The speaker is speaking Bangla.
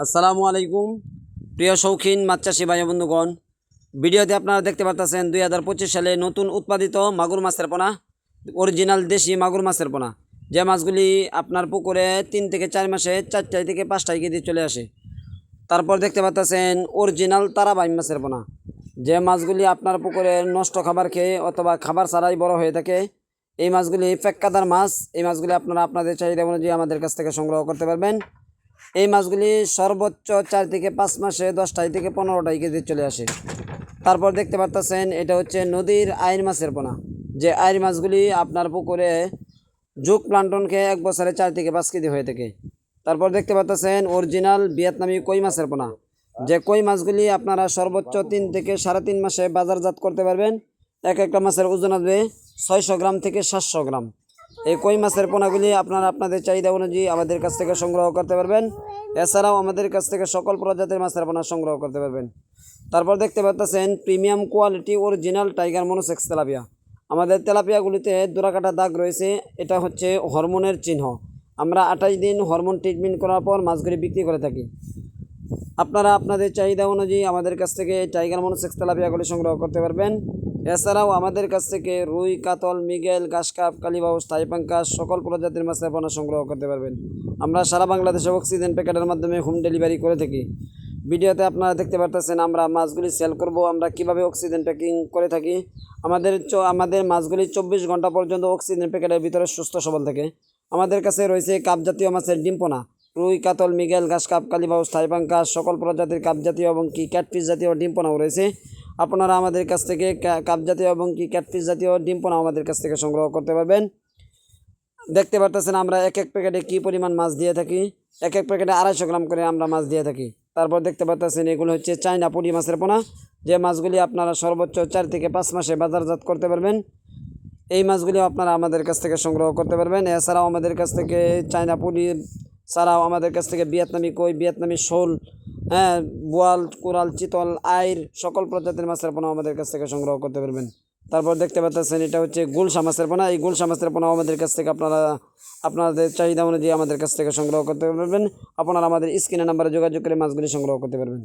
আসসালামু আলাইকুম প্রিয় শৌখিন মাছ চাষি ভাই বন্ধুগণ, ভিডিওতে আপনারা দেখতে পাচ্ছেন 2025 সালে নতুন উৎপাদিত মাগুর মাছের পোনা, অরিজিনাল দেশি মাগুর মাছের পোনা। যে মাছগুলি আপনার পুকুরে 3 থেকে 4 মাসে 4টাই থেকে 5টাই কেজি চলে আসে। তারপর দেখতে পাচ্ছেন অরিজিনাল তারাবাইম মাছের পোনা, যে মাছগুলি আপনার পুকুরে নষ্ট খাবার খেয়ে অথবা খাবার ছাড়াই বড় হয়ে থাকে। এই মাছগুলি পেক্কাদার মাছ। এই মাছগুলি আপনারা আপনাদের চাহিদা অনুযায়ী আমাদের কাছ থেকে সংগ্রহ করতে পারবেন। এই মাছগুলি সর্বোচ্চ 4 থেকে 5 মাসে 10টাই থেকে 15টাই কেজি চলে আসে। তারপর দেখতে পাচ্ছেন এটা হচ্ছে নদীর আইর মাছের পোনা, যে আইর মাছগুলি আপনার পুকুরে যুগ প্লান্টন খেয়ে 1 বছরে 4 থেকে 5 কেজি হয়ে থাকে। তারপর দেখতে পাচ্ছেন অরিজিনাল ভিয়েতনামি কই মাছের পোনা, যে কই মাছগুলি আপনারা সর্বোচ্চ 3 থেকে 3.5 মাসে বাজারজাত করতে পারবেন। একটা মাছের ওজন আসবে 600 গ্রাম থেকে 700 গ্রাম। এই কই মাছের পোনাগুলি আপনারা আপনাদের চাহিদা অনুযায়ী আমাদের কাছ থেকে সংগ্রহ করতে পারবেন। এছাড়াও আমাদের কাছ থেকে সকল প্রজাতির মাছের পোনা সংগ্রহ করতে পারবেন। তারপর দেখতে পাচ্ছেন premium quality original tiger monosex tilapia. আমাদের তেলাপিয়াগুলিতে দোরাকাটা দাগ রয়েছে, এটা হচ্ছে হরমোনের চিহ্ন। আমরা 28 দিন হরমোন ট্রিটমেন্ট করার পর মাছগুলি বিক্রি করে থাকি। আপনারা আপনাদের চাহিদা অনুযায়ী আমাদের কাছ থেকে টাইগার মনোসেক্স তেলাপিয়াগুলি সংগ্রহ করতে পারবেন। এছাড়াও আমাদের কাছ থেকে রুই, কাতল, মৃগেল, ঘাসকাপ, কালীবাউস, টাইপাঙ্কাস সকল প্রজাতির মাছের পোনা সংগ্রহ করতে পারবেন। আমরা সারা বাংলাদেশে অক্সিজেন প্যাকেটের মাধ্যমে হোম ডেলিভারি করে থাকি। ভিডিওতে আপনারা দেখতে পাচ্ছেন আমরা মাছগুলি সেল করব, আমরা কিভাবে অক্সিজেন প্যাকিং করে থাকি। আমাদের মাছগুলি 24 ঘন্টা পর্যন্ত অক্সিজেন প্যাকেটের ভিতরে সুস্থ সবল থাকে। আমাদের কাছে রয়েছে কাপ জাতীয় মাছের ডিম পোনা, রুই, কাতল, মৃগেল, ঘাসকাপ, কালীবাউস, টাইপাঙ্কাস সকল প্রজাতির কাপ জাতীয় এবং কি ক্যাটফিশ জাতীয় ডিম পোনাও রয়েছে। আপনারা আমাদের কাছ থেকে কাপ জাতীয় এবং কি ক্যাটফিশ জাতীয় ডিম পোনাও আমাদের কাছ থেকে সংগ্রহ করতে পারবেন। দেখতে পাচ্ছেন আমরা এক প্যাকেটে কী পরিমাণ মাছ দিয়ে থাকি। এক প্যাকেটে 250 গ্রাম করে আমরা মাছ দিয়ে থাকি। তারপর দেখতে পাচ্ছেন এগুলো হচ্ছে চায়না পুঁটি মাছের পোনা, যে মাছগুলি আপনারা সর্বোচ্চ 4 থেকে 5 মাসে বাজারজাত করতে পারবেন। এই মাছগুলি আপনারা আমাদের কাছ থেকে সংগ্রহ করতে পারবেন। এছাড়াও আমাদের কাছ থেকে চায়না পুঁটি ছাড়াও আমাদের কাছ থেকে ভিয়েতনামি কই, ভিয়েতনামি শোল, বোয়াল, কোরাল, চিতল, আইর সকল প্রজাতির মাছের পোনা আমাদের কাছ থেকে সংগ্রহ করতে পারবেন। তারপর দেখতে পাচ্ছেন এটা হচ্ছে গুলশা মাছের পোনা। এই গুলশা মাছের পোনাও আমাদের কাছ থেকে আপনারা আপনাদের চাহিদা অনুযায়ী আমাদের কাছ থেকে সংগ্রহ করতে পারবেন। আপনারা আমাদের স্ক্রিনের নাম্বারে যোগাযোগ করে মাছগুলি সংগ্রহ করতে পারবেন।